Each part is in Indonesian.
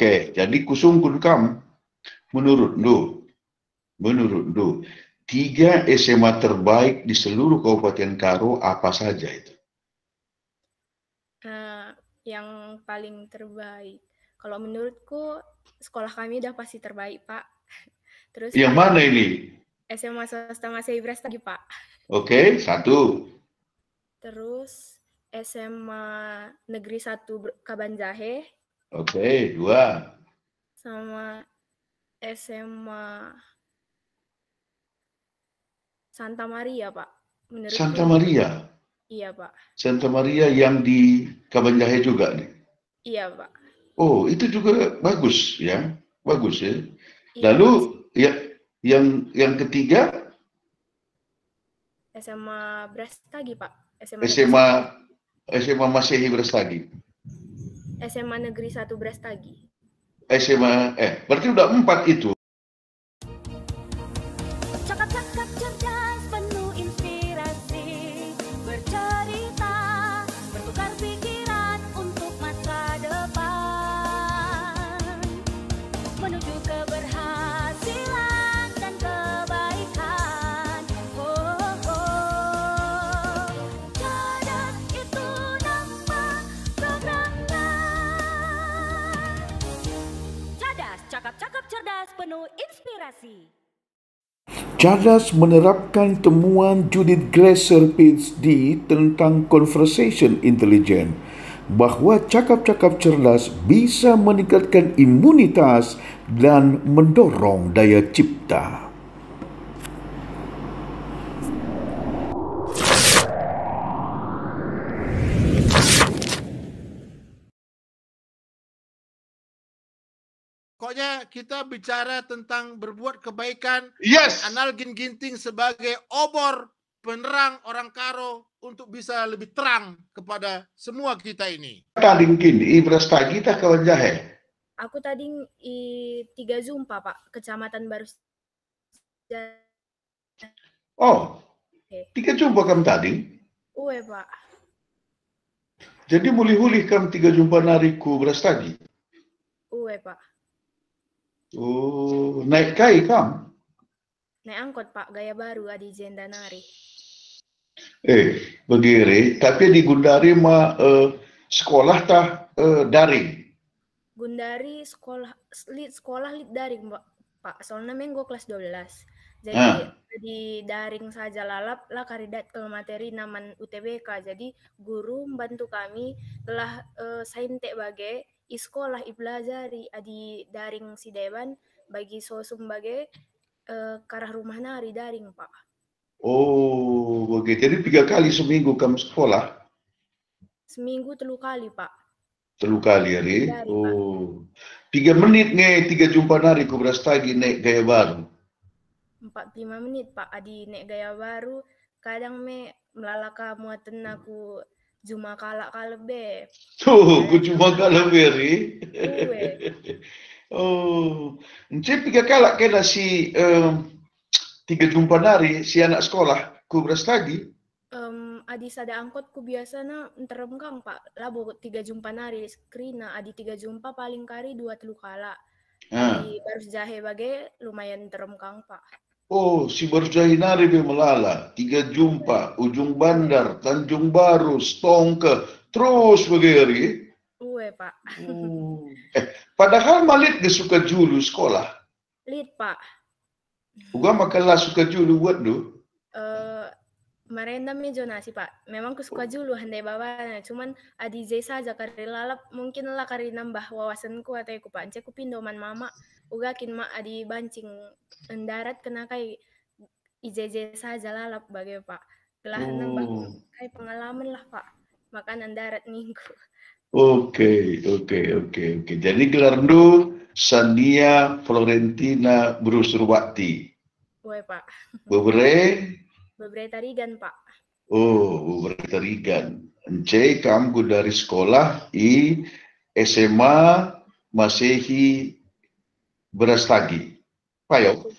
Oke, jadi kusungkun kam menurut Ndo, 3 SMA terbaik di seluruh Kabupaten Karo apa saja itu? Yang paling terbaik. Kalau menurutku sekolah kami udah pasti terbaik, Pak. Terus Yang mana ini? SMA swasta Masehi Brastagi, Pak. Oke, 1. Terus SMA Negeri 1 Kabanjahe. Oke, 2. Sama SMA Santa Maria, Pak. Menurutku Santa Maria. iya, Pak. Santa Maria yang di Kabanjahe juga nih. Iya, Pak. Oh, itu juga bagus ya. Bagus ya. Iya, Lalu Pak. ya yang ketiga SMA Brastagi, Pak. SMA Negeri 1. SMA Masehi Brastagi. SMA Negeri 1 Brastagi. SMA berarti udah 4 itu. Cakap-cakap cerdas penuh inspirasi, bercerita, bertukar pikiran untuk masa depan, menuju keberhasilan dan kebaikan. Oh, oh. Cerdas itu nama programnya. Cerdas, cakap-cakap cerdas penuh inspirasi. Cerdas menerapkan temuan Judith Glaser PhD tentang conversation intelligence bahawa cakap-cakap cerdas bisa meningkatkan imunitas dan mendorong daya cipta. Pokoknya kita bicara tentang berbuat kebaikan. Yes. Anal Ginting sebagai obor penerang orang Karo untuk bisa lebih terang kepada semua kita ini. Talingkin Brastagi tak Kabanjahe. Aku tadi 3 Zumpa, Pak, Kecamatan Baru. Oh, 3 jumpa kam tadi. Uwe, Pak. Jadi mulih-mulih kam 3 jumpa nariku Brastagi. Uwe, Pak. Oh, naik kai kam? Naik angkot, Pak, gaya baru adi Jendanari. Begini, tapi di Gundari sekolah tah daring. Gundari sekolah daring, Pak. Soalnya menggo kelas 12. Jadi di daring saja lalap lah karidat ke materi naman UTBK. Jadi guru membantu kami telah saintek bagai sekolah ibelajari adi daring si dewan bagi sosum bagai karah rumah nari daring, Pak. Oh, begitu. Jadi 3 kali seminggu kamu sekolah? Seminggu 3 kali, Pak. 3 kali hari? Dari, Oh, 3 menit nge 3 jumpa nari ku Brastagi naik gaya baru. 45 menit, Pak. Adi naik gaya baru. Kadang melalaka muatan aku cuma kalak kalebe. Tuh, ku cuma kalah beri. Uwe. Oh, encik 3 kali kena si 3 jumpa nari si anak sekolah ku Brastagi. Adi sada angkot ku biasanya terengkang, Pak. Labo 3 jumpa nari skrina. Adi 3 jumpa paling kari 2-3 kala. Adi baru jahe bagai lumayan terengkang, Pak. Oh, si Berjahinari be melala. 3 jumpa, Ujung Bandar, Tanjung Baru, Stongke, terus begini. Uwe, Pak. Padahal malit dia suka julu sekolah. Lid, Pak. Juga makalah suka julu buat tu. Merenda jonasi, Pak. Memang ku suka julu handai bawanya. Cuman adi jay saja kari lalap. Mungkin lah kari nambah wawasanku atau ku pance ku pindoman mama. Ugakin ma adi bancing darat kena kai IJJ saja lalap bagai, Pak. Telah nambah kai pengalaman lah, Pak. Makanan darat minggu. Oke. Jadi gelar du Sania Florentina Brusurwati. Woi, Pak. Bebre Tarigan, Pak. Oh, bebre Tarigan. Ence kamu dari sekolah SMA Masehi Brastagi. Payo?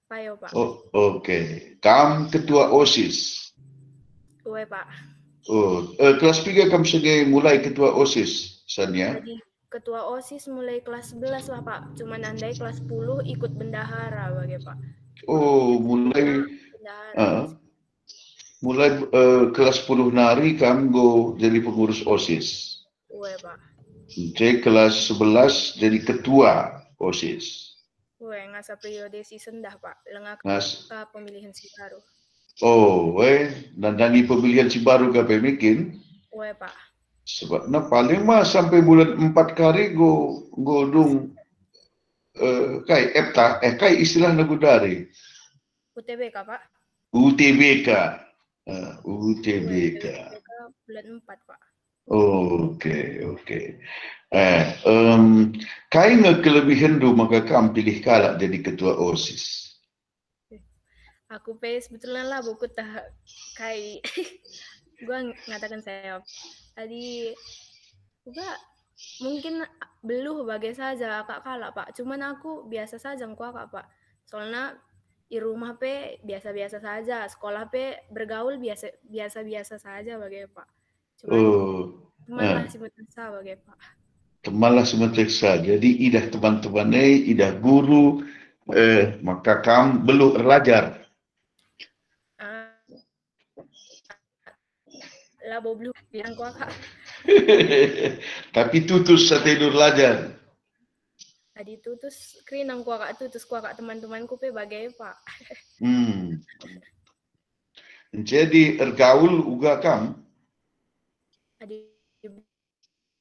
Payo, Pak. Oh, oke. Kamu ketua OSIS. Woi, Pak. Oh, kelas 3 kamu sebagai mulai ketua OSIS, Sania? ketua OSIS mulai kelas 11 lah Pak. Cuman andai kelas 10 ikut bendahara bagi Pak. Oh, mulai Bendahara. mulai kelas 10 nari kamu go jadi pengurus OSIS. Uwe Pak. Kelas 11 jadi ketua OSIS. Uwe ngasa periode season dah Pak. Lengah Ngas. pemilihan si baru. Oh, nandangi pemilihan si baru ke pemikin. Uwe Pak. Sebabnya paling mah sampai bulan 4 kali go dung kai istilah nagu dari UTBK Pak. UTBK. UTBK. Bulan 4 Pak. Oke. Kai kelebihan do maka kamu pilih kalak jadi ketua OSIS. Aku sebetulnya lah buku tah kai gua ngatakan saya tadi juga mungkin beluh bagai saja kak kalak Pak. Cuman aku biasa saja kak Pak. Soalnya di rumah biasa-biasa saja, sekolah bergaul biasa-biasa saja bagai Pak. Cuman masih meteksa bagai Pak. Temanlah semeteksa. Jadi idah teman-temannya, idah guru, maka kamu belum belajar. Labo blue bilang kak. Tapi tutus setidur belajar. Tadi tutus krinang kak tutus kak teman-temanku bagai Pak. Jadi ergaul uga kamu. Adi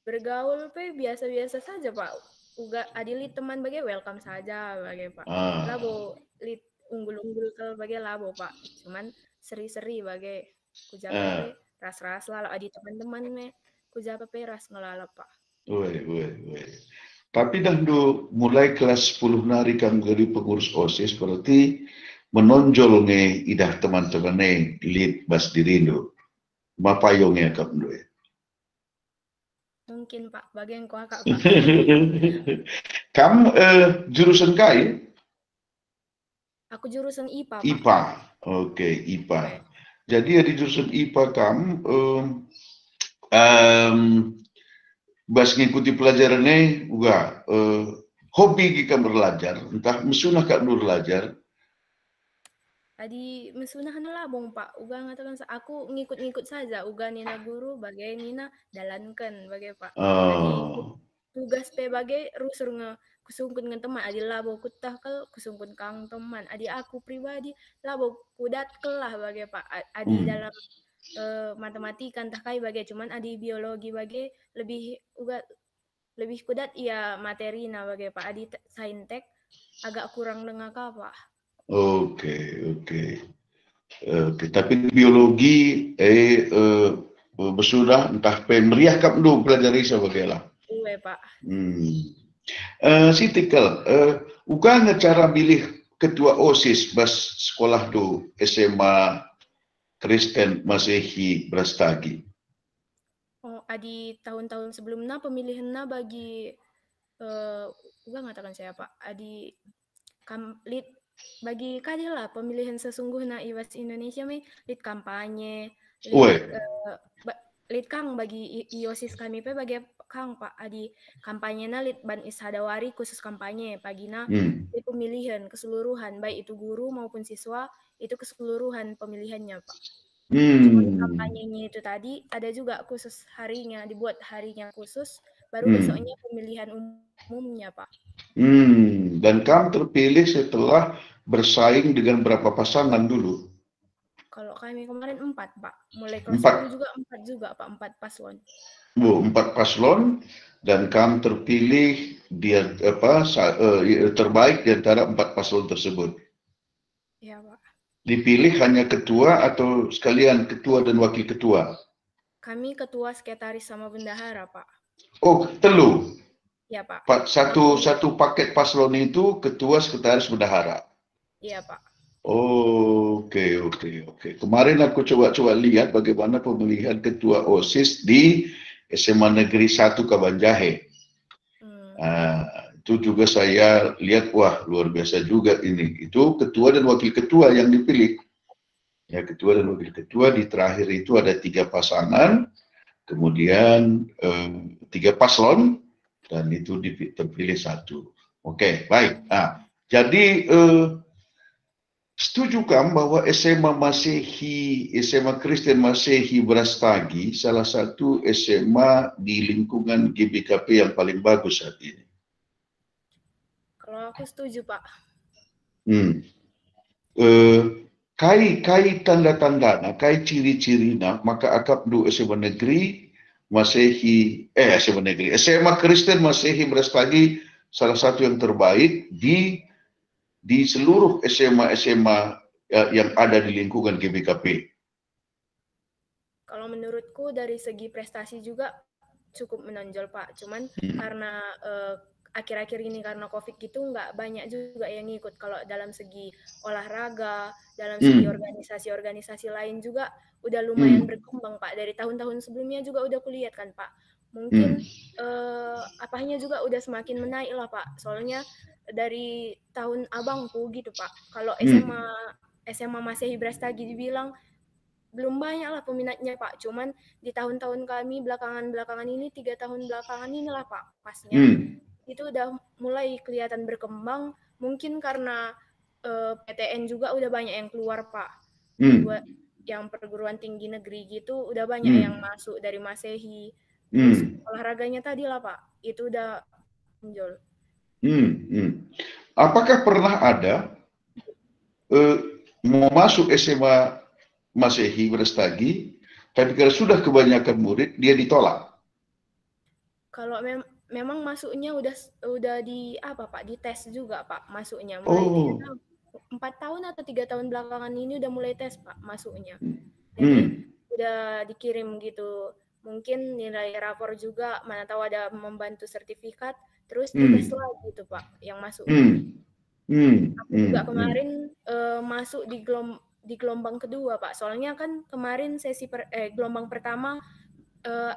bergaul biasa-biasa saja Pak. Uga adili teman bagai welcome saja bagai Pak. Labo lit unggul-unggul ke bagai labo Pak. Cuman seri-seri bagai kujaga ras-ras lalu adi teman-teman kujaga ras ngelalap Pak. Weh. Tapi dah mulai kelas 10 nari kamu jadi pengurus OSIS berarti menonjol idah teman-teman lead bas dirindo. Mapayongnya kamu doe. Mungkin Pak, bagian kakak Pak. Kamu jurusan kai? Aku jurusan IPA Pak. IPA. Oke, IPA. Okay. Jadi di jurusan IPA kamu bas ngikuti pelajarannya juga hobi kita belajar, entah mesunah kak belajar. Tadi mesunahan lah bong Pak, uga ngatakan aku ngikut-ngikut saja, uga nina guru bagai nina dalankan bagai Pak. Tadi tugas bagai rusur kusungkun dengan teman, adi labo kutah kel kusungkun kang teman, adi aku pribadi labo kudat kelah bagai Pak, adi dalam matematika entah kai bagai, cuman adi biologi bagai lebih kudat iya materi na bagai Pak, adi saintek agak kurang dengar Pak. Oke. Tapi biologi bersudah entah meriah kap dulu pelajari sebagailah. Iya Pak. Sitikal, uga cara pilih ketua OSIS bas sekolah do SMA Kristen Masehi Brastagi. Adi tahun-tahun sebelumnya pemilihannya bagi uga ngatakan saya Pak, adi lead bagi kali lah pemilihan sesungguhnya IWAS Indonesia lead kampanye, lead kang bagi IOSIS kami bagi kang Pak, adi kampanyenya lead ban ishadawari khusus kampanye pagina di pemilihan keseluruhan baik itu guru maupun siswa itu keseluruhan pemilihannya Pak. Cuman kampanyenya itu tadi ada juga khusus harinya, dibuat harinya khusus, baru besoknya pemilihan umumnya Pak. Dan kamu terpilih setelah bersaing dengan berapa pasangan dulu? Kalau kami kemarin 4 Pak, mulai kelas 1 juga 4 juga Pak, 4 paslon. 4 paslon dan kamu terpilih dia terbaik di antara 4 paslon tersebut. Iya Pak. Dipilih hanya ketua atau sekalian ketua dan wakil ketua? Kami ketua, sekretaris sama bendahara Pak. Oh, telu. Iya Pak. Satu paket paslon itu ketua, sekretaris, bendahara. Iya Pak. Oke. Kemarin aku coba lihat bagaimana pemilihan ketua OSIS di SMA Negeri 1 Kabanjahe. Itu juga saya lihat, wah luar biasa juga ini. Itu ketua dan wakil ketua yang dipilih. Ya, ketua dan wakil ketua, di terakhir itu ada 3 pasangan, kemudian 3 paslon, dan itu terpilih satu. Oke, baik. Nah, jadi setuju kan bahwa SMA Masehi, SMA Kristen Masehi Brastagi salah satu SMA di lingkungan GBKP yang paling bagus saat ini? Kalau aku setuju, Pak. Kai tanda-tanda, kai ciri-cirina, maka akap du SMA negeri Masehi, SMA negeri, SMA Kristen Masehi Brastagi salah satu yang terbaik di seluruh SMA yang ada di lingkungan GBKP. Kalau menurutku dari segi prestasi juga cukup menonjol, Pak. Cuman karena akhir-akhir ini karena COVID gitu nggak banyak juga yang ngikut. Kalau dalam segi olahraga, dalam segi organisasi-organisasi lain juga udah lumayan berkembang, Pak. Dari tahun-tahun sebelumnya juga udah kulihat kan, Pak. Mungkin apanya juga udah semakin menaik lah, Pak. Soalnya dari tahun abangku gitu, Pak. Kalau SMA Masehi Brastagi dibilang belum banyak lah peminatnya, Pak. Cuman di tahun-tahun kami belakangan ini, 3 tahun belakangan inilah, Pak, pasnya itu udah mulai kelihatan berkembang. Mungkin karena PTN juga udah banyak yang keluar, Pak. Yang perguruan tinggi negeri gitu udah banyak yang masuk dari Masehi. Terus olahraganya tadi lah, Pak, itu udah menonjol. Apakah pernah ada mau masuk SMA Masehi Brastagi, tapi kalau sudah kebanyakan murid dia ditolak? Kalau memang masuknya udah di apa, Pak, di tes juga, Pak, masuknya mulai 4 tahun atau 3 tahun belakangan ini udah mulai tes, Pak, masuknya. Jadi udah dikirim gitu. Mungkin nilai rapor juga, mana tahu ada membantu sertifikat, terus dites lagi gitu, Pak, yang masuknya. Aku juga kemarin masuk di gelombang kedua, Pak. Soalnya kan kemarin gelombang pertama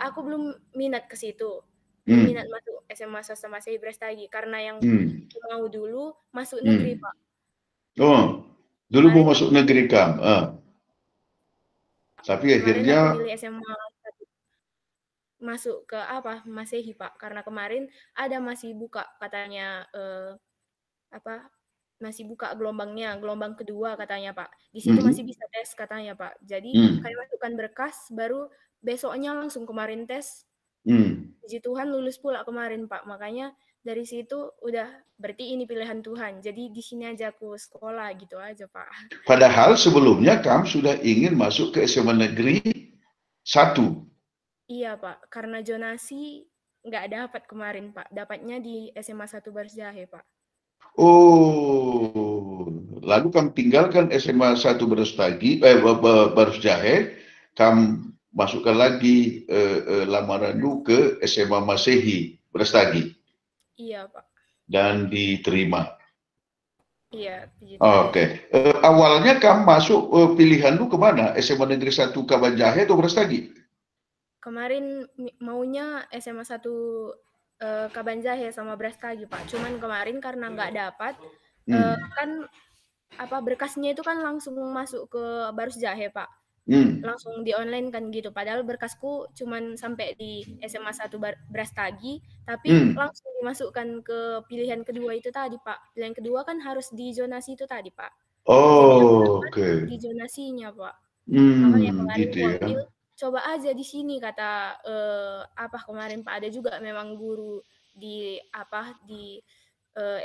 aku belum minat ke situ. Minat masuk SMA swasta Masehi Brastagi karena yang mau dulu masuk negeri, Pak. Oh, dulu mau masuk negeri Kam. Tapi akhirnya aku milih SMA masuk ke Masehi, Pak, karena kemarin ada masih buka katanya masih buka gelombang kedua katanya, Pak. Di situ masih bisa tes katanya, Pak. Jadi kayak masukkan berkas baru besoknya langsung kemarin tes. Puji Tuhan lulus pula kemarin, Pak. Makanya dari situ udah berarti ini pilihan Tuhan. Jadi di sini aja aku sekolah gitu aja, Pak. Padahal sebelumnya kamu sudah ingin masuk ke SMA Negeri 1. Iya, Pak. Karena zonasi nggak dapat kemarin, Pak. Dapatnya di SMA 1 Barsjahe, Pak. Oh, lalu kamu tinggalkan SMA 1 Barsjahe, kamu masukkan lagi lamaran lu ke SMA Masehi Brastagi. Iya, Pak. Dan diterima. Iya. Oke. Awalnya kamu masuk pilihan lu kemana? SMA Negeri 1 Kabanjahe atau Brastagi? Kemarin maunya SMA 1 Kabanjahe sama Brastagi, Pak. Cuman kemarin karena nggak dapat, kan berkasnya itu kan langsung masuk ke Barsjahe, Pak. Langsung di online kan gitu. Padahal berkasku cuman sampai di SMA 1 Brastagi, tapi langsung dimasukkan ke pilihan kedua itu tadi, Pak. Pilihan kedua kan harus di zonasi itu tadi, Pak. Oh, oke. Di zonasinya, Pak. Makanya kemarin gitu aku ambil, coba aja di sini kata kemarin, Pak, ada juga memang guru di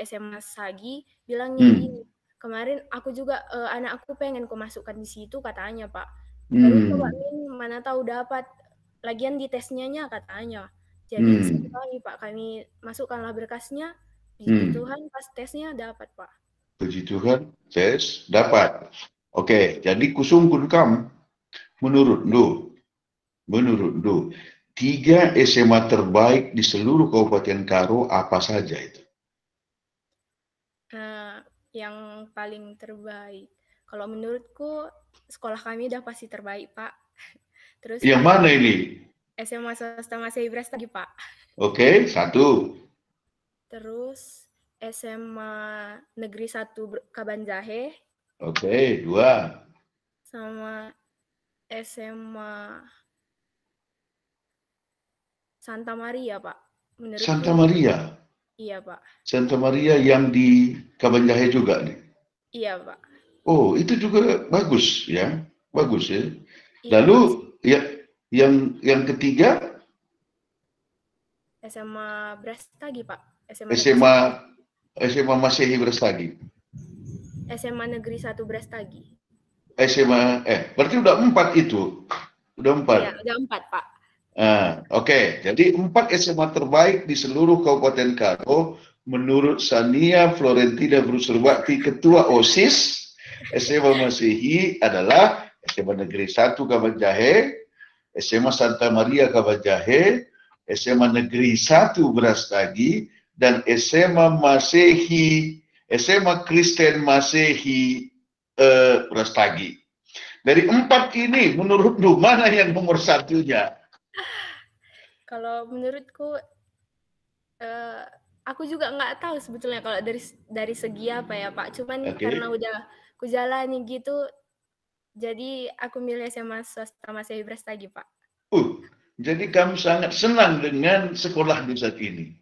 SMA Sagi bilangnya gini. Kemarin aku juga anak aku pengen kau masukkan di situ katanya, Pak. Baru coba mana tahu dapat. Lagian di tesnya katanya. Jadi satu kali, Pak, kami masukkanlah berkasnya. Puji Tuhan pas tesnya dapat, Pak. Puji Tuhan, tes dapat. Oke, jadi kusung kam menurut lu 3 SMA terbaik di seluruh Kabupaten Karo apa saja itu? Yang paling terbaik, kalau menurutku sekolah kami udah pasti terbaik, Pak. Terus yang mana ini? SMA swasta Masehi Brastagi, Pak. Oke, 1. Terus SMA Negeri 1 Kabanjahe. Oke, 2. Sama SMA Santa Maria, Pak. Menurutku Santa Maria. iya, Pak. Santa Maria yang di Kabanjahe juga nih. Iya, Pak. Oh, itu juga bagus ya. Bagus ya. Iya, Lalu Pak. ya yang ketiga SMA Brastagi, Pak. SMA Negeri SMA Masehi Brastagi. 1. SMA Negeri 1 Brastagi. SMA berarti udah 4 itu. Udah 4. Iya, udah 4, Pak. Oke. Jadi 4 SMA terbaik di seluruh Kabupaten Karo menurut Sania Florentina Brusurbakti Ketua OSIS SMA Masehi adalah SMA Negeri 1 Kabanjahe, SMA Santa Maria Kabanjahe, SMA Negeri 1 Brastagi, dan SMA Masehi, SMA Kristen Masehi Brastagi. Dari 4 ini, menurutmu mana yang nomor satunya? Kalau menurutku, aku juga nggak tahu sebetulnya kalau dari segi apa ya, Pak. Cuman karena udah aku jalani gitu, jadi aku milih SMA swasta Masehi Brastagi, Pak. Jadi kamu sangat senang dengan sekolah di saat ini?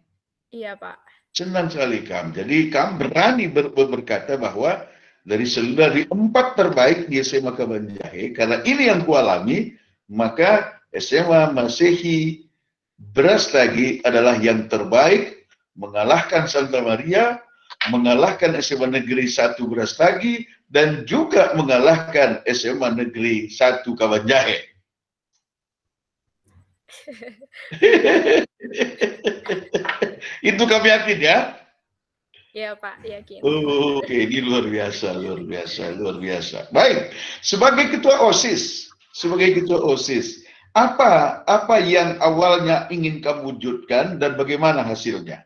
Iya, Pak. Senang sekali kamu. Jadi kamu berani berkata bahwa dari 4 terbaik di SMA Kabanjahe, karena ini yang kualami, maka SMA Masehi Brastagi adalah yang terbaik, mengalahkan Santa Maria, mengalahkan SMA Negeri 1 Brastagi, dan juga mengalahkan SMA Negeri 1 Kabanjahe. Itu kami yakin ya? Iya, Pak, yakin. Oke, ini luar biasa, luar biasa, luar biasa. Baik, sebagai ketua OSIS, apa yang awalnya ingin kamu wujudkan dan bagaimana hasilnya?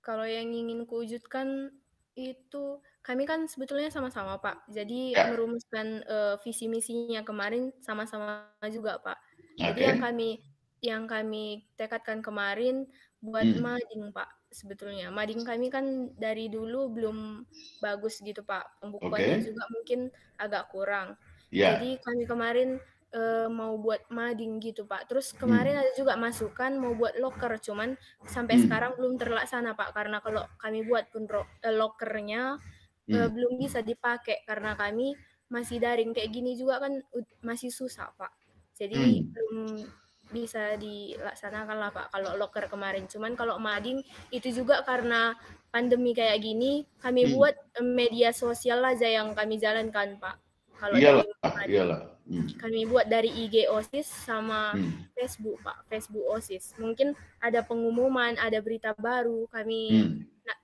Kalau yang ingin kuwujudkan itu, kami kan sebetulnya sama-sama, Pak. Jadi merumuskan visi misinya kemarin sama-sama juga, Pak. Jadi yang kami tekadkan kemarin buat mading, Pak. Sebetulnya mading kami kan dari dulu belum bagus gitu, Pak. Pembukuannya juga mungkin agak kurang. Jadi kami kemarin mau buat mading gitu, Pak. Terus kemarin ada juga masukan mau buat loker, cuman sampai sekarang belum terlaksana, Pak. Karena kalau kami buat pun lokernya belum bisa dipakai karena kami masih daring kayak gini juga kan masih susah, Pak. Jadi belum bisa dilaksanakan lah, Pak, kalau loker kemarin. Cuman kalau mading itu juga karena pandemi kayak gini, kami buat media sosial aja yang kami jalankan, Pak. Kalau kami buat dari IG OSIS sama Facebook, Pak, Facebook OSIS. Mungkin ada pengumuman, ada berita baru, kami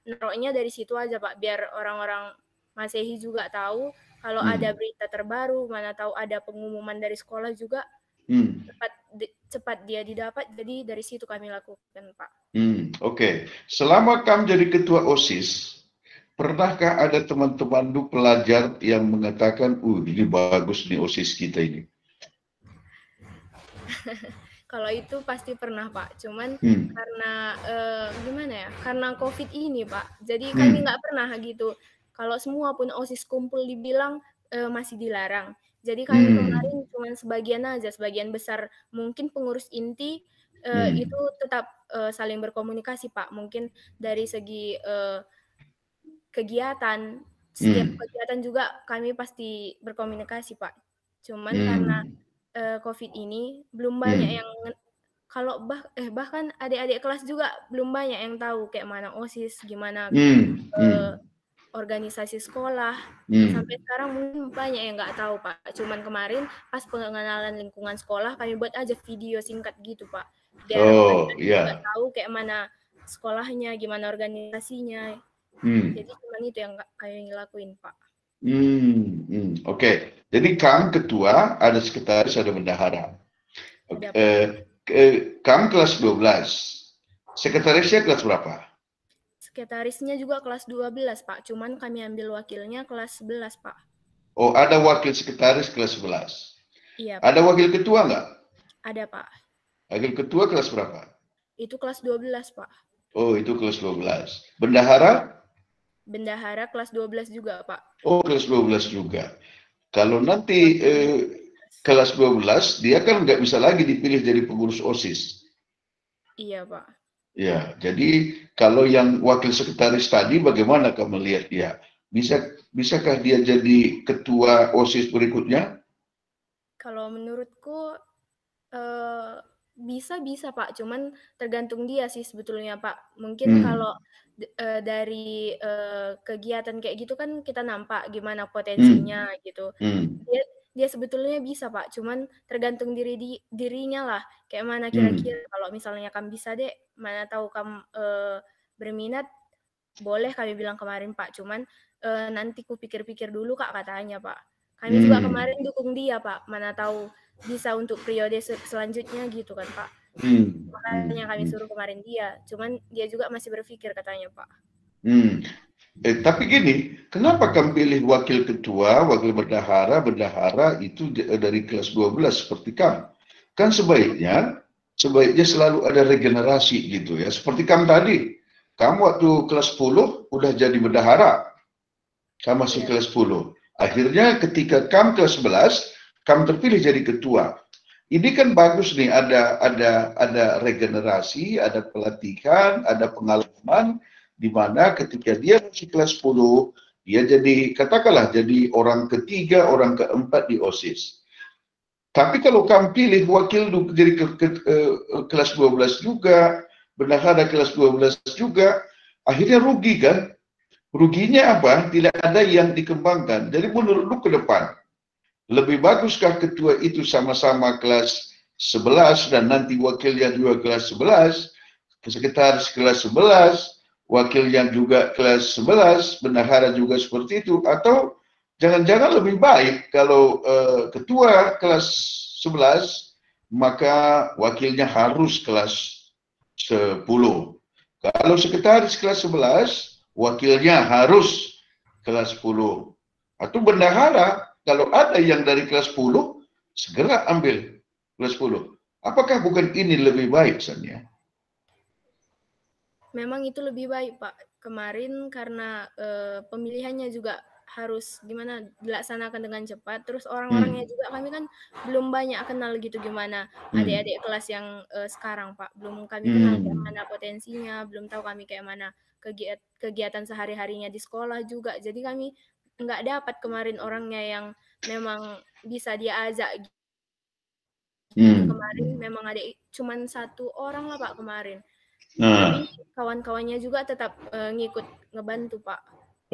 naruhnya dari situ aja, Pak, biar orang-orang Masehi juga tahu kalau ada berita terbaru, mana tahu ada pengumuman dari sekolah juga, cepat dia didapat, jadi dari situ kami lakukan, Pak. Oke. Selama kamu jadi ketua OSIS, pernahkah ada teman-teman pelajar yang mengatakan, ini bagus nih OSIS kita ini? Kalau itu pasti pernah, Pak. Cuman karena gimana ya? Karena COVID ini, Pak. Jadi kami nggak pernah gitu. Kalau semua pun OSIS kumpul dibilang masih dilarang. Jadi kami kemarin cuma sebagian aja, sebagian besar mungkin pengurus inti itu tetap saling berkomunikasi, Pak. Mungkin dari segi kegiatan, setiap kegiatan juga kami pasti berkomunikasi, Pak. Cuman karena COVID ini belum banyak yang kalau bahkan adik-adik kelas juga belum banyak yang tahu kayak mana OSIS, gimana organisasi sekolah. Sampai sekarang mungkin banyak yang nggak tahu, Pak. Cuman kemarin pas pengenalan lingkungan sekolah kami buat aja video singkat gitu, Pak. Biar nggak tahu kayak mana sekolahnya, gimana organisasinya. Jadi cuman itu yang kami lakuin, Pak. Oke. Jadi kamu ketua, ada sekretaris, ada bendahara. Kamu kelas 12. Sekretarisnya kelas berapa? Sekretarisnya juga kelas 12, Pak. Cuman kami ambil wakilnya kelas 11, Pak. Oh, ada wakil sekretaris kelas 11. Iya, Pak. Ada wakil ketua nggak? Ada, Pak. Wakil ketua kelas berapa? Itu kelas 12, Pak. Oh, itu kelas 12. Bendahara? Bendahara kelas 12 juga, Pak. Oh, kelas 12 juga. Kalau nanti kelas 12, dia kan nggak bisa lagi dipilih jadi pengurus OSIS. Iya, Pak. Ya, jadi kalau yang wakil sekretaris tadi bagaimana kamu melihat dia? Bisakah dia jadi ketua OSIS berikutnya? Kalau menurutku bisa Pak, cuman tergantung dia sih sebetulnya Pak. Mungkin kalau dari kegiatan kayak gitu kan kita nampak gimana Hmm. potensinya gitu. Hmm. Dia dia sebetulnya bisa Pak, cuman tergantung dirinya lah. Kayak mana Hmm. kira-kira kalau misalnya kamu bisa deh, mana tahu kamu berminat, boleh kami bilang kemarin Pak. Cuman nanti ku pikir-pikir dulu Kak katanya Pak. Kami juga Hmm. kemarin dukung dia Pak, mana tahu bisa untuk periode selanjutnya gitu kan Pak. Hmm. Makanya kami suruh kemarin dia. Cuman dia juga masih berpikir katanya Pak. Hmm. Tapi gini, kenapa kamu pilih wakil ketua, wakil bendahara, bendahara itu dari kelas 12 seperti kamu? Kan sebaiknya selalu ada regenerasi gitu ya. Seperti kamu tadi, kamu waktu kelas 10 udah jadi bendahara, kamu masih Iya, kelas 10. Akhirnya ketika kamu kelas 11, kamu terpilih jadi ketua. Ini kan bagus nih, ada regenerasi, ada pelatihan, ada pengalaman, di mana ketika dia masih kelas 10, dia jadi, katakanlah, jadi orang ketiga, orang keempat di OSIS. Tapi kalau kamu pilih wakil jadi kelas 12 juga, bendahara kelas 12 juga, akhirnya rugi kan? Ruginya apa? Tidak ada yang dikembangkan. Jadi menurut lu ke depan, lebih baguskah ketua itu sama-sama kelas 11 dan nanti wakilnya juga kelas 11, sekretaris kelas 11, wakilnya juga kelas 11, bendahara juga seperti itu, atau jangan-jangan lebih baik kalau ketua kelas 11 maka wakilnya harus kelas 10. Kalau sekretaris kelas 11, wakilnya harus kelas 10. Atau bendahara, kalau ada yang dari kelas 10, segera ambil kelas 10. Apakah bukan ini lebih baik, Sanya? memang itu lebih baik Pak. Kemarin karena pemilihannya juga harus gimana dilaksanakan dengan cepat. Terus orang-orangnya juga kami kan belum banyak kenal gitu gimana adik-adik kelas yang sekarang Pak. Belum kami kenal kayak mana potensinya, belum tahu kami kayak mana kegiatan sehari-harinya di sekolah juga. Jadi kami nggak dapat kemarin orangnya yang memang bisa diajak gitu. Kemarin memang ada cuman satu orang lah Pak kemarin. Tapi Nah, kawan-kawannya juga tetap ngikut ngebantu Pak.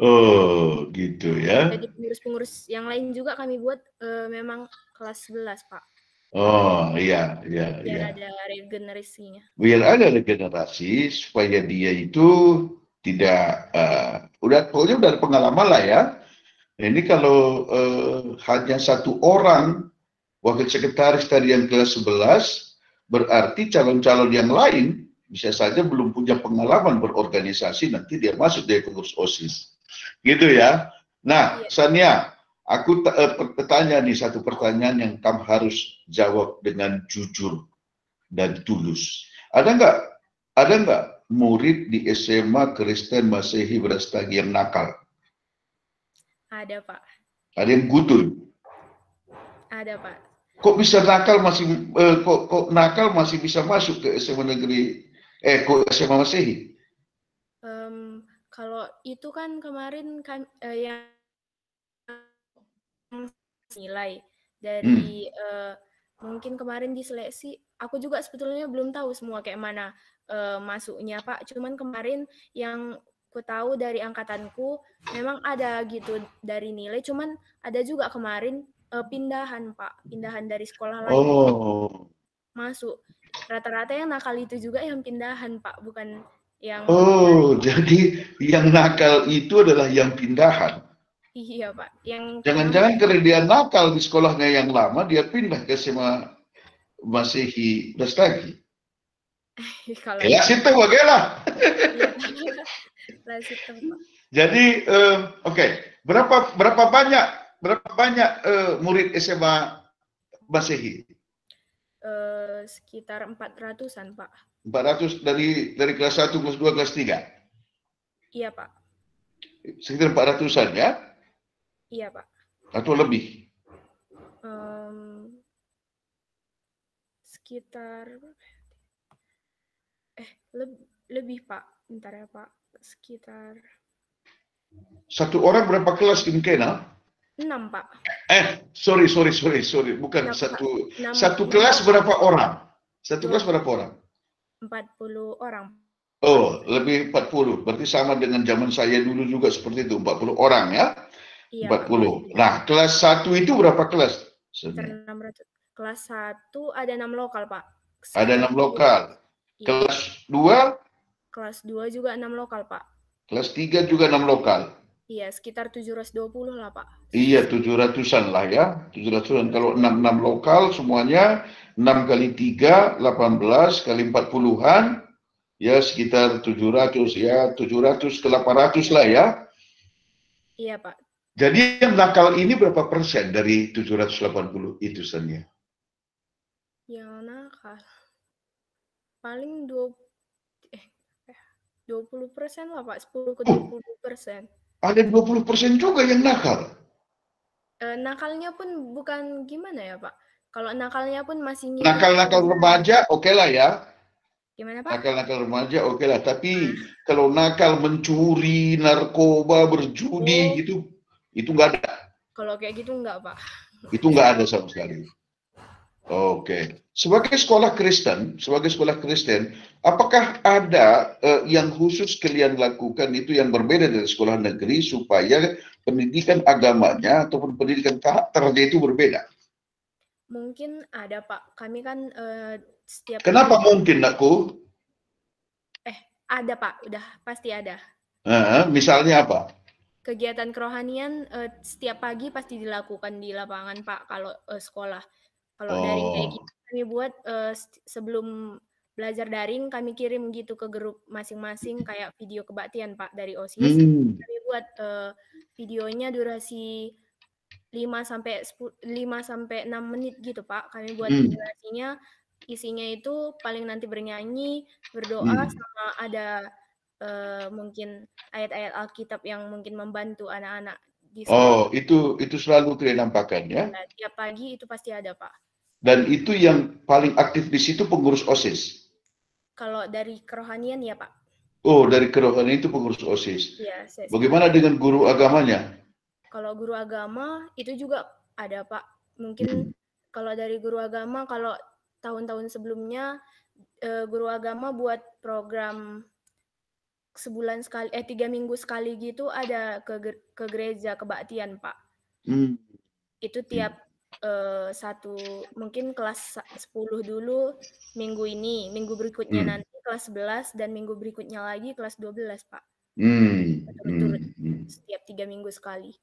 oh gitu ya. Jadi pengurus-pengurus yang lain juga kami buat memang kelas 11 Pak. Oh iya, iya, Biar iya. ada regenerasinya. Biar ada regenerasi supaya dia itu tidak pokoknya udah ada pengalaman lah ya. Ini kalau hanya satu orang wakil sekretaris tadi yang kelas 11, berarti calon-calon yang lain bisa saja belum punya pengalaman berorganisasi, nanti dia masuk dari pengurus OSIS. Gitu ya. Nah, Iya. Sania, aku bertanya nih satu pertanyaan yang kamu harus jawab dengan jujur dan tulus. Ada nggak murid di SMA Kristen Masehi Brastagi yang nakal? Ada Pak. Ada yang gudul? Ada Pak. Kok bisa nakal masih kok nakal masih bisa masuk ke SMA negeri ke SMA Masehi? Kalau itu kan kemarin kan yang nilai dari mungkin kemarin diseleksi. Aku juga sebetulnya belum tahu semua kayak mana masuknya Pak. Cuman kemarin yang ku tahu dari angkatanku memang ada gitu dari nilai. Cuman ada juga kemarin pindahan Pak, pindahan dari sekolah lain Oh, masuk. Rata-rata yang nakal itu juga yang pindahan Pak, bukan yang oh, jadi yang nakal itu adalah yang pindahan. iya Pak, yang kenapa Jangan-jangan karena dia nakal di sekolahnya yang lama, dia pindah ke SMA Masehi Brastagi. kalau Kelas itu itu bagaimana? iya kelas itu Pak. Jadi, oke, berapa banyak murid SMA Masehi? Sekitar 400-an Pak. 400 dari kelas 1, kelas 2, kelas 3. Iya Pak. Sekitar 400-an ya? Iya Pak. Atau lebih? Sekitar Lebih Pak, bentar ya Pak, sekitar Satu orang berapa kelas in Kena? 6 Pak. Sorry, bukan 6 Pak. satu kelas berapa orang? Satu kelas berapa orang? 40 orang. Oh, lebih 40. Berarti sama dengan zaman saya dulu juga seperti itu, 40 orang ya? Iya, 40. Nah, kelas 1 itu berapa kelas? sekitar 600. Kelas 1 ada 6 lokal, Pak. Ada 6 lokal. Iya. Kelas 2? Kelas 2 juga 6 lokal, Pak. Kelas 3 juga 6 lokal. Iya, sekitar 720 lah, Pak. Iya, 700-an lah ya. 700-an. Kalau 6 lokal semuanya, 6 kali 3, 18 kali 40-an, ya sekitar 700 ya, 700 ke 800 lah ya. Iya, Pak. Jadi yang nakal ini berapa persen dari 780 itu saja? Yang nakal paling 20% lah Pak, 10 ke 20%. Ada 20% juga yang nakal. Nakalnya pun bukan gimana ya Pak. Kalau nakalnya pun masih ngikut. Nakal-nakal remaja oke lah ya. Gimana Pak? Nakal-nakal remaja oke lah. Tapi kalau nakal mencuri, narkoba, berjudi gitu, itu nggak ada. Kalau kayak gitu nggak Pak. Itu nggak ada sama sekali. Oke. Sebagai sekolah Kristen, apakah ada yang khusus kalian lakukan itu yang berbeda dari sekolah negeri supaya pendidikan agamanya ataupun pendidikan karakternya itu berbeda? Mungkin ada Pak. Kami kan setiap. Kenapa mungkin, Nakku? Ada Pak, udah pasti ada. Misalnya apa? Kegiatan kerohanian setiap pagi pasti dilakukan di lapangan Pak kalau sekolah. Kalau daring kayak gitu kami buat sebelum belajar daring kami kirim gitu ke grup masing-masing kayak video kebaktian Pak dari OSIS. Kami buat videonya durasi 5 sampai 6 menit gitu Pak. Kami buat durasinya, isinya itu paling nanti bernyanyi, berdoa sama ada mungkin ayat-ayat Alkitab yang mungkin membantu anak-anak di sekolah. Itu selalu kalian nampakkan ya? Tiap pagi itu pasti ada Pak. Dan itu yang paling aktif di situ pengurus OSIS? Kalau dari kerohanian ya Pak. Oh, dari kerohanian itu pengurus OSIS. Iya. Bagaimana dengan guru agamanya? Kalau guru agama itu juga ada Pak. Mungkin kalau dari guru agama, kalau tahun-tahun sebelumnya guru agama buat program sebulan sekali, 3 minggu sekali gitu ada ke gereja kebaktian Pak. Itu tiap mungkin kelas 10 dulu minggu ini, minggu berikutnya nanti kelas 11 dan minggu berikutnya lagi kelas 12 Pak. Berturut-turut setiap 3 minggu sekali.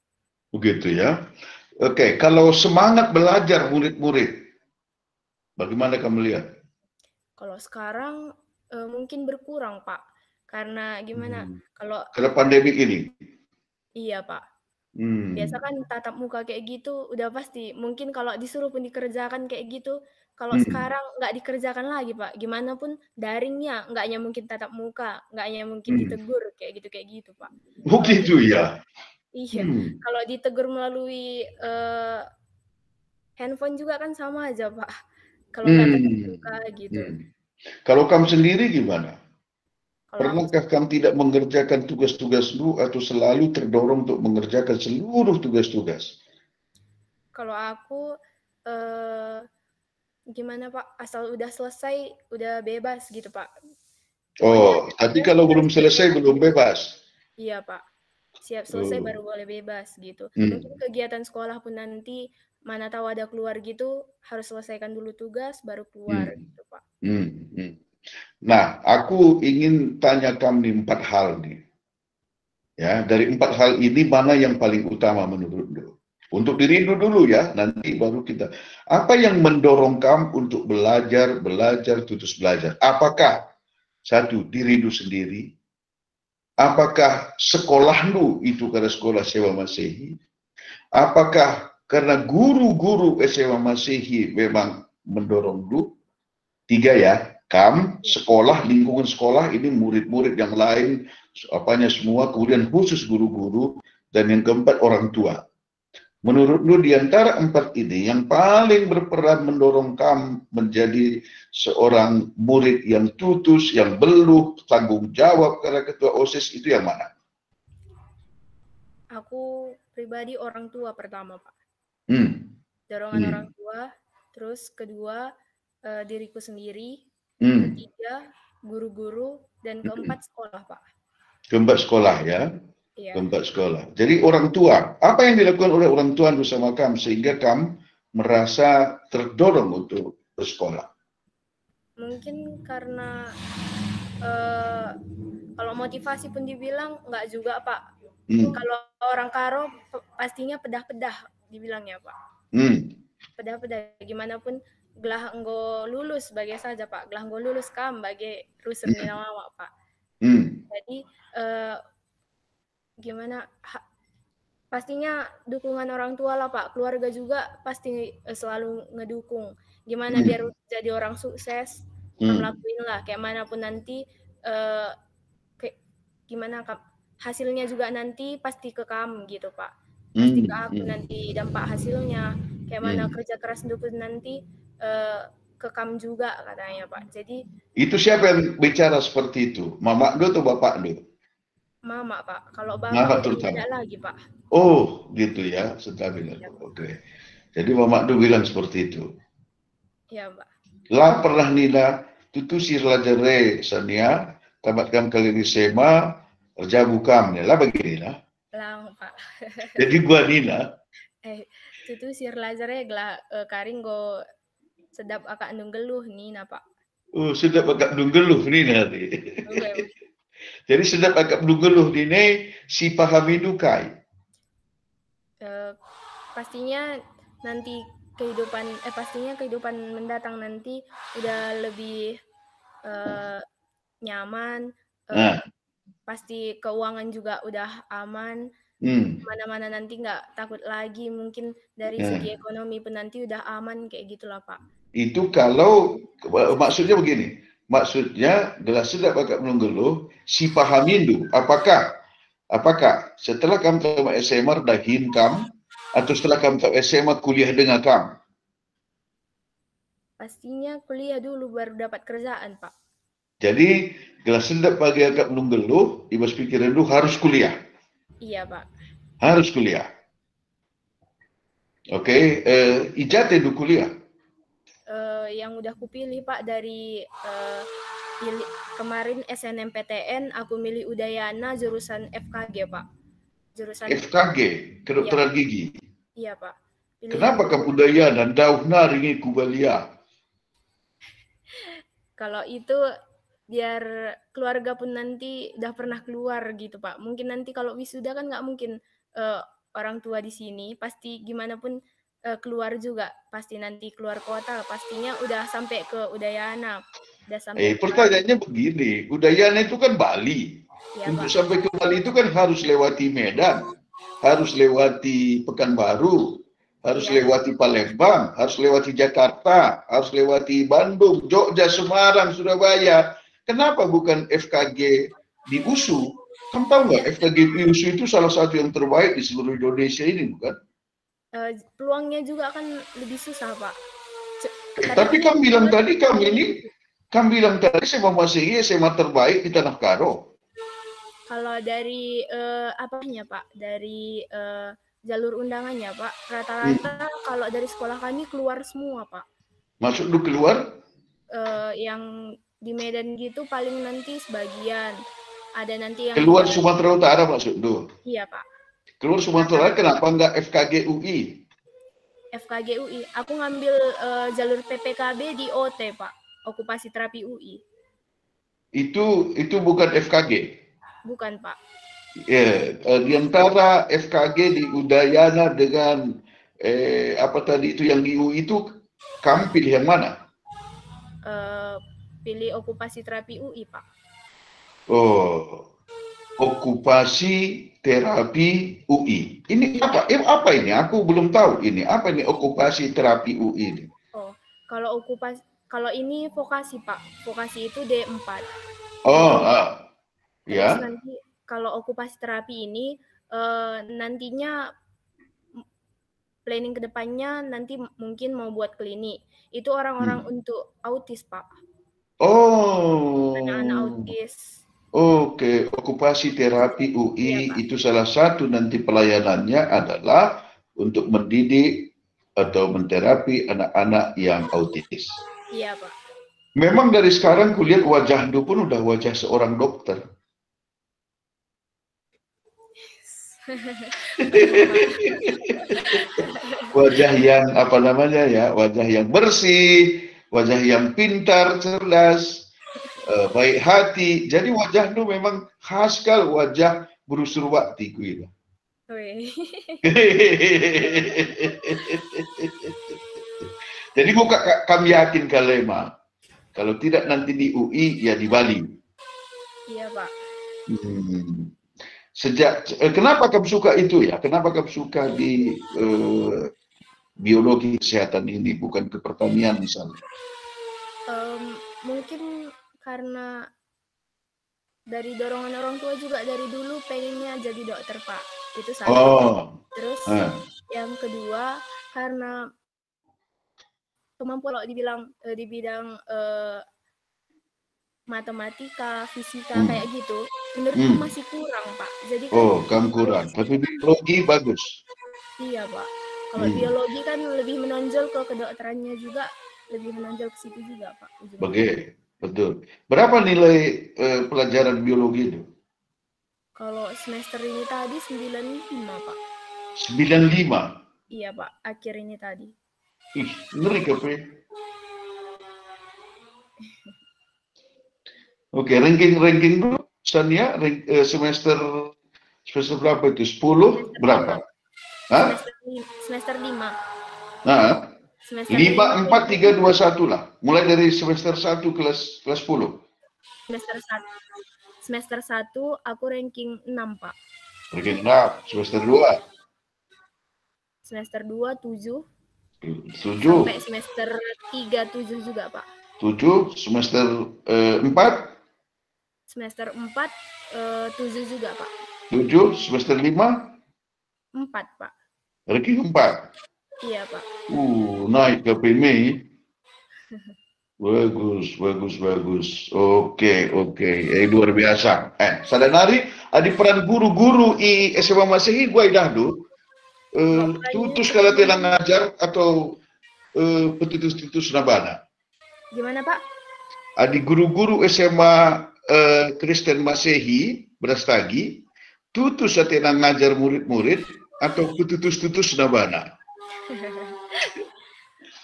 Begitu ya. Oke, kalau semangat belajar murid-murid, bagaimana kamu lihat? Kalau sekarang mungkin berkurang Pak, karena gimana? Karena pandemi ini. Iya Pak. Biasa kan tatap muka kayak gitu udah pasti. Mungkin kalau disuruh pun dikerjakan kayak gitu. Kalau sekarang nggak dikerjakan lagi Pak. Gimana pun daringnya, nggaknya mungkin tatap muka, nggaknya mungkin ditegur kayak gitu Pak. Oh gitu ya? Iya. Kalau ditegur melalui handphone juga kan sama aja Pak. Kalau nggak tatap muka gitu. Kalau kamu sendiri gimana? Pernahkah kamu tidak mengerjakan tugas-tugasmu atau selalu terdorong untuk mengerjakan seluruh tugas-tugas? Kalau aku gimana Pak? Asal udah selesai, udah bebas gitu Pak. Oh, tapi kalau belum selesai belum bebas? Iya Pak. Siap selesai baru boleh bebas gitu. Mungkin kegiatan sekolah pun nanti mana tahu ada keluar gitu, harus selesaikan dulu tugas baru keluar gitu Pak. Nah, aku ingin tanya kamu 4 hal nih. Ya, dari 4 hal ini mana yang paling utama menurutmu? Untuk diri dulu ya, nanti baru kita. Apa yang mendorong kamu untuk belajar, terus belajar? Apakah satu dirimu sendiri? Apakah sekolahmu itu karena sekolah SMA Masehi? Apakah karena guru-guru SMA Masehi memang mendorongmu? 3 ya. Kamu, sekolah, lingkungan sekolah, ini murid-murid yang lain, apanya semua, kemudian khusus guru-guru, dan yang keempat orang tua. Menurut lu di antara 4 ini yang paling berperan mendorong kamu menjadi seorang murid yang tutus, yang beluh, tanggung jawab karena ketua OSIS itu yang mana? Aku pribadi orang tua pertama, Pak. Hmm. Dorongan orang tua, terus kedua diriku sendiri, Hmm. ketiga guru-guru, dan keempat sekolah, Pak. Keempat sekolah ya. Iya. Keempat sekolah. Jadi orang tua, apa yang dilakukan oleh orang tua bersama kamu sehingga kamu merasa terdorong untuk bersekolah? Mungkin karena kalau motivasi pun dibilang nggak juga, Pak. Kalau orang Karo pastinya pedah-pedah dibilangnya, Pak. Pedah-pedah gimana pun gelah enggo lulus bagai saja, Pak. Gelah enggo lulus kam bagai rusun ni nama, Pak. Jadi gimana pastinya dukungan orang tua lah, Pak. Keluarga juga pasti selalu ngedukung. Gimana biar jadi orang sukses, kamu lakuin lah. Kayak manapun nanti gimana hasilnya juga nanti pasti ke kamu gitu, Pak. Pasti ke aku nanti dampak hasilnya. Kayak mana kerja keras dukun nanti ke kamu juga katanya, Pak. Jadi itu siapa yang bicara seperti itu? Mama lu atau bapak lu? Mama, Pak. Kalau bapak udah tidak lagi, Pak. Oh, gitu ya, sudah bilang. Oke. Jadi mama lu bilang seperti itu. Iya, Pak. Lah pernah nila tutusi relajare sania tamat kam kali di SMA kerja bukam ya lah beginilah. Lang, Pak. Jadi gua nila itu sir lazare gla karing go sedap akak nunggeluh Nina, Pak. Oh, sedap akak nunggeluh Nina nih. Jadi sedap akak nunggeluh ini si pahami dukai. Pastinya nanti kehidupan mendatang nanti udah lebih nyaman, pasti keuangan juga udah aman, mana-mana nanti nggak takut lagi, mungkin dari segi ekonomi pun nanti udah aman kayak gitulah, Pak. Itu kalau maksudnya begini, maksudnya gelas sedap agak menunggeluh si pahamindu, apakah setelah kamu tamat SMA dahin kamu atau setelah kamu tamat SMA kuliah dengan kamu? Pastinya kuliah dulu baru dapat kerjaan, Pak. Jadi gelas sedap bagi agak menunggeluh, ibas pikiran lu harus kuliah. Iya, Pak. Harus kuliah. Oke, ijazah du kuliah. Yang udah kupilih, Pak, dari kemarin SNMPTN aku milih Udayana jurusan FKG, Pak. Jurusan FKG, kedokteran gigi. Iya, Pak. Kenapa kamu Udayana dan dauhna ringi kubalia? Kalau itu biar keluarga pun nanti udah pernah keluar gitu, Pak. Mungkin nanti kalau wisuda kan nggak mungkin orang tua di sini, pasti gimana pun keluar juga, pasti nanti keluar kota, pastinya udah sampai ke Udayana. Udah sampai pertanyaannya begini, Udayana itu kan Bali. Ya, untuk Pak. Sampai ke Bali itu kan harus lewati Medan, harus lewati Pekanbaru, harus lewati Palembang, harus lewati Jakarta, harus lewati Bandung, Jogja, Semarang, Surabaya. Kenapa bukan FKG di USU? Kamu tahu nggak, FKG di USU itu salah satu yang terbaik di seluruh Indonesia ini, bukan? Peluangnya juga kan lebih susah, Pak. Tapi kamu bilang tadi saya memasuki SMA terbaik di Tanah Karo. Kalau dari apanya, Pak? Dari jalur undangannya, Pak, rata-rata kalau dari sekolah kami keluar semua, Pak. Maksud lu keluar? Yang di Medan gitu paling nanti sebagian. Ada nanti yang keluar Sumatera Utara maksud lu? Iya, Pak. Keluar Sumatera Utara, kenapa enggak FKG UI? FKG UI. Aku ngambil jalur PPKB di OT, Pak. Okupasi terapi UI. Itu bukan FKG? Bukan, Pak. Di antara FKG di Udayana dengan apa tadi itu yang di UI itu, kamu pilih yang mana? Pilih okupasi terapi UI, Pak. Oh, okupasi terapi UI. Ini apa? Apa ini? Aku belum tahu ini. Apa ini okupasi terapi UI ini? Oh, kalau ini vokasi, Pak. Vokasi itu D4. Terus nanti kalau okupasi terapi ini nantinya planning kedepannya nanti mungkin mau buat klinik. Itu orang-orang untuk autis, Pak. Anak-anak Oh, autis. oke. Okupasi terapi Iya, UI Pak. itu salah satu nanti pelayanannya adalah untuk mendidik atau menterapi anak-anak yang autis. Iya, Pak. Memang dari sekarang kulihat wajah Du pun udah wajah seorang dokter. Wajah yang apa namanya ya, wajah yang bersih, wajah yang pintar, cerdas, baik hati. Jadi wajah Du memang khas sekali wajah Guru Surwati kuila. Weh. Jadi kami yakin Kalema, kalau tidak nanti di UI ya di Bali. Iya, Pak. Kenapa kamu suka itu ya? Kenapa kamu suka di biologi kesehatan ini, bukan ke pertanian misalnya? Mungkin karena dari dorongan orang tua juga dari dulu pengennya jadi dokter, Pak. Itu satu. Terus yang kedua karena kemampuan dibilang di bidang matematika, fisika kayak gitu, menurutku masih kurang, Pak. Jadi kan kamu kurang. Tapi biologi bagus. Iya, Pak. Kalau biologi kan lebih menonjol ke kedokterannya juga, lebih menonjol ke situ juga, Pak. Oke, betul. Berapa nilai pelajaran biologi itu? Kalau semester ini tadi 95, Pak. 95? Iya, Pak. Akhir ini tadi. Ih, ngeri kepe. Oke, ranking dulu. Sania, semester berapa itu? 10 berapa? Hah? Semester 5. Nah, Semester 5, 4, 3, 2, 1 lah. Mulai dari semester 1 kelas 10. Semester 1 aku ranking 6, Pak. Ranking 6. Semester 2. Semester 2 7. 7. Sampai semester 3 7 juga, Pak. 7. Semester 4. Semester 4 7 juga, Pak. 7. Semester 5. 4, Pak. Ranking 4. Iya, Pak. Naik ke PMI. Bagus. Oke. Luar biasa. Sadanari, ada peran guru-guru i SMA Masehi gua idahdu. Tutus kalau telah ngajar atau petitus-petitus nabana. Gimana, Pak? Ada guru-guru SMA Kristen Masehi Brastagi, tutus telah ngajar murid-murid atau petitus-petitus nabana.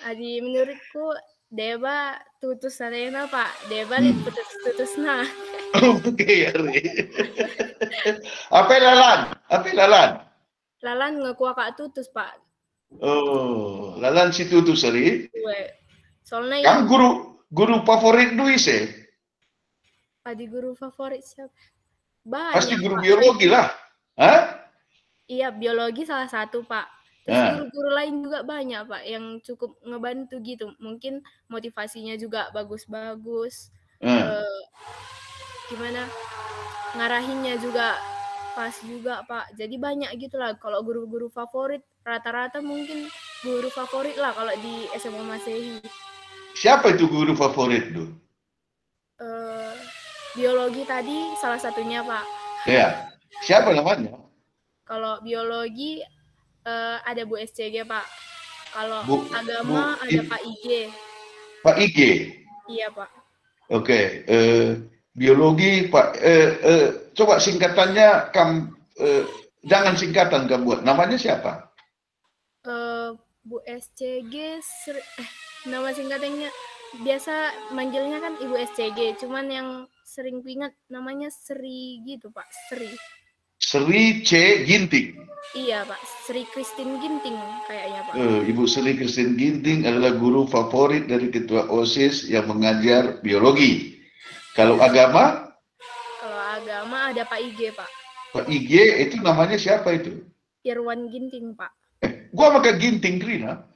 Adi menurutku Deba tutus sarena, Pak. Deba lihat putus-putusna. Oke, Apa lalan? Lalan ngaku Kak tutus, Pak. Lalan si tutus hari. Soalnya yang guru favorit Dwi sih. Adi guru favorit siapa? Banyak. Pasti guru Pak. biologi lah. Hah? Iya, biologi salah satu, Pak. Terus guru-guru lain juga banyak, Pak, yang cukup ngebantu gitu. Mungkin motivasinya juga bagus-bagus. Gimana? Ngarahinnya juga pas juga, Pak. Jadi banyak gitu lah. Kalau guru-guru favorit, rata-rata mungkin guru favorit lah kalau di SMA Masehi. Siapa itu guru favorit tuh? Biologi tadi salah satunya, Pak. Ya. Siapa namanya? Kalau biologi ada Bu SCG, Pak. Kalau agama ada Pak IG. Pak IG? Iya, Pak. Oke. Biologi, Pak. Coba singkatannya, jangan singkatan kamu buat. Namanya siapa? Bu SCG, nama singkatannya biasa manggilnya kan Ibu SCG. Cuman yang sering ingat namanya Sri gitu, Pak. Sri C. Ginting. Iya, Pak. Sri Christine Ginting kayaknya, Pak. Ibu Sri Christine Ginting adalah guru favorit dari ketua OSIS yang mengajar biologi. Kalau agama? Kalau agama ada Pak IG, Pak. Pak IG itu namanya siapa itu? Irwan Ginting, Pak. Gua makan Ginting, Rina.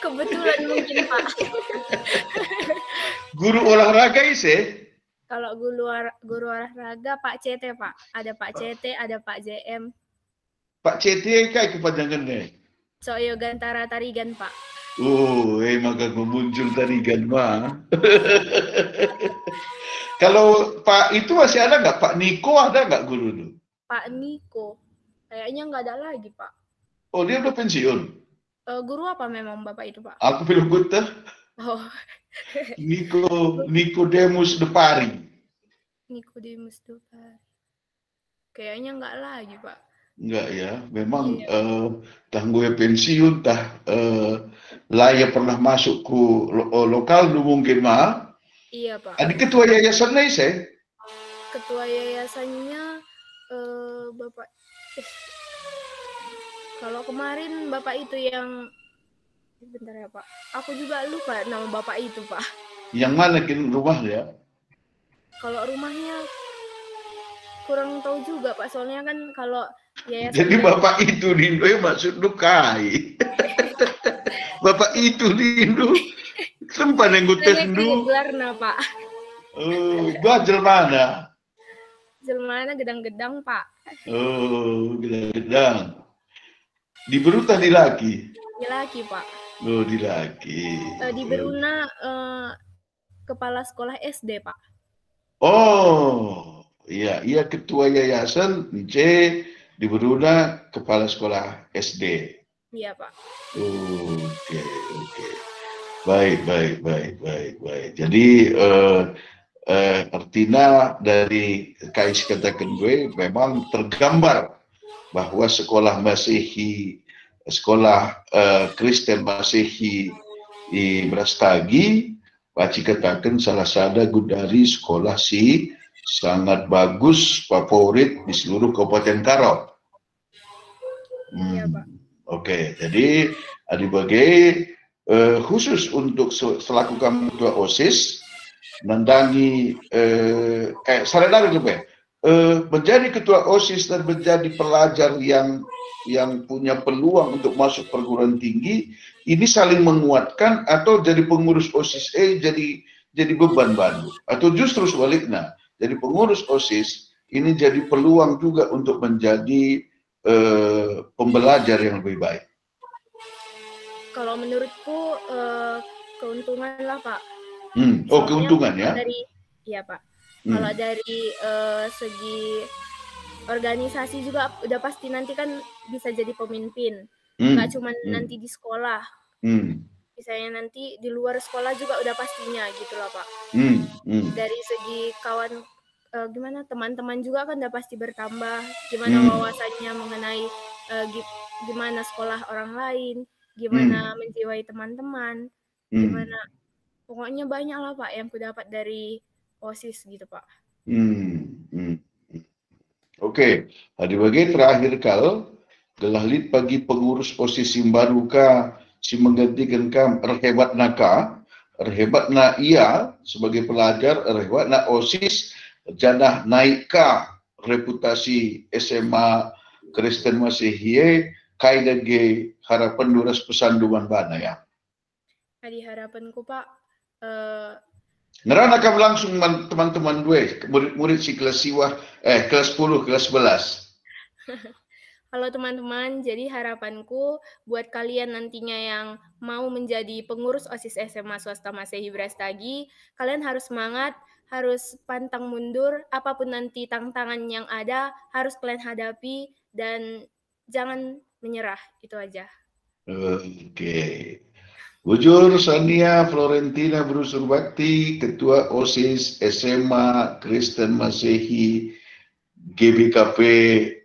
Kebetulan mungkin, Pak. Guru olahraga isi? Kalau guru olahraga Pak CT, Pak. Ada Pak CT, ada Pak JM. Pak CT kai kepanjangannya. Soyo Gantara Tarigan, Pak. Oh, maka memuncul tarigan mah. Kalau Pak itu masih ada nggak? Pak Niko ada nggak guru itu? Pak Niko. Kayaknya nggak ada lagi, Pak. Oh, dia udah pensiun. Guru apa memang Bapak itu, Pak? Aku bilang betul. Oh, Nikodemus Depari. Nikodemus Dupar. Kayaknya nggak lagi, Pak. Enggak ya, memang Iya. gue pensiun, Laya pernah masuk ke lokal dulu mungkin mah. Iya, Pak. Ada ketua yayasan nih saya. Ketua yayasannya Bapak. Kalau kemarin Bapak itu yang bentar ya, Pak. Aku juga lupa nama Bapak itu, Pak. Yang mana rumah ya? Kalau rumahnya kurang tahu juga, Pak. Soalnya kan kalau yayasan. Jadi Bapak itu Lindo maksud dukai. Bapak itu Lindo sempat nenggutek Lindo. Gelarna, Pak. Oh, belajar mana? Jelmana gedang-gedang, Pak. Oh, gedang-gedang. Di Beruta di Laki? Di Laki, Pak. Oh, di Laki. Di Beruna kepala sekolah SD, Pak. Oh, iya, iya ketua yayasan C di Beruna kepala sekolah SD. Iya, Pak. Oke, oke. Baik. Jadi artinya dari Kais katakan gue memang tergambar bahwa sekolah Masehi, sekolah Kristen Masehi di Brastagi, Paci katakan salah satu dari sekolah si sangat bagus, favorit di seluruh Kabupaten Karo. Iya, Pak. Oke, jadi adibagai khusus untuk selaku kamu ketua OSIS nandangi saudara lebih menjadi ketua OSIS dan menjadi pelajar yang punya peluang untuk masuk perguruan tinggi ini saling menguatkan atau jadi pengurus OSIS jadi beban baru atau justru sebaliknya jadi pengurus OSIS ini jadi peluang juga untuk menjadi pembelajar yang lebih baik. Kalau menurutku keuntungan lah, Pak. Oh, keuntungan ya? Iya, Pak. Kalau dari segi organisasi juga udah pasti nanti kan bisa jadi pemimpin. Nggak cuma nanti di sekolah. Misalnya nanti di luar sekolah juga udah pastinya gitu loh, Pak. Dari segi kawan, gimana teman-teman juga kan udah pasti bertambah. Gimana wawasannya mengenai gimana sekolah orang lain. Gimana menjiwai teman-teman, gimana pokoknya banyak lah Pak yang ku dapat dari OSIS gitu Pak. Oke, Adi bagi terakhir kal gelahlit bagi pengurus OSIS baru ka si menggantikan kam erhebat na ia sebagai pelajar erhebat na OSIS janah naik ka reputasi SMA Kristen Masehi kaidage harapan duras pesanduman bana ya. Di harapanku Pak. Ngerana kamu langsung teman-teman gue, murid-murid si kelas 10, kelas 11. Halo teman-teman, jadi harapanku buat kalian nantinya yang mau menjadi pengurus OSIS SMA Swasta Masehi Brastagi, kalian harus semangat, harus pantang mundur, apapun nanti tantangan yang ada, harus kalian hadapi, dan jangan menyerah, itu aja. Oke. Bujur Sania Florentina Brusur Bakti, Ketua OSIS SMA Kristen Masehi GBKP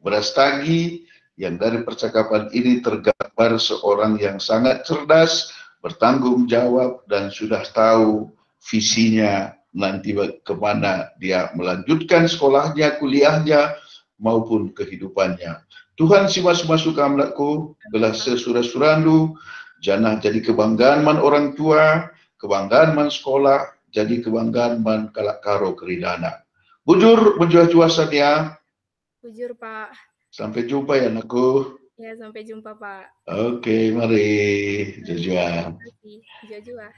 Brastagi, yang dari percakapan ini tergambar seorang yang sangat cerdas, bertanggung jawab, dan sudah tahu visinya nanti kemana dia melanjutkan sekolahnya, kuliahnya, maupun kehidupannya. Tuhan si masuk amlaku, belah sesura-surandu, janah jadi kebanggaan man orang tua, kebanggaan man sekolah, jadi kebanggaan man kalak karo keridana. Bujur juasan ya. Bujur Pak. Sampai jumpa ya anakku. Ya sampai jumpa Pak. Oke, mari. Jujua. Jujua.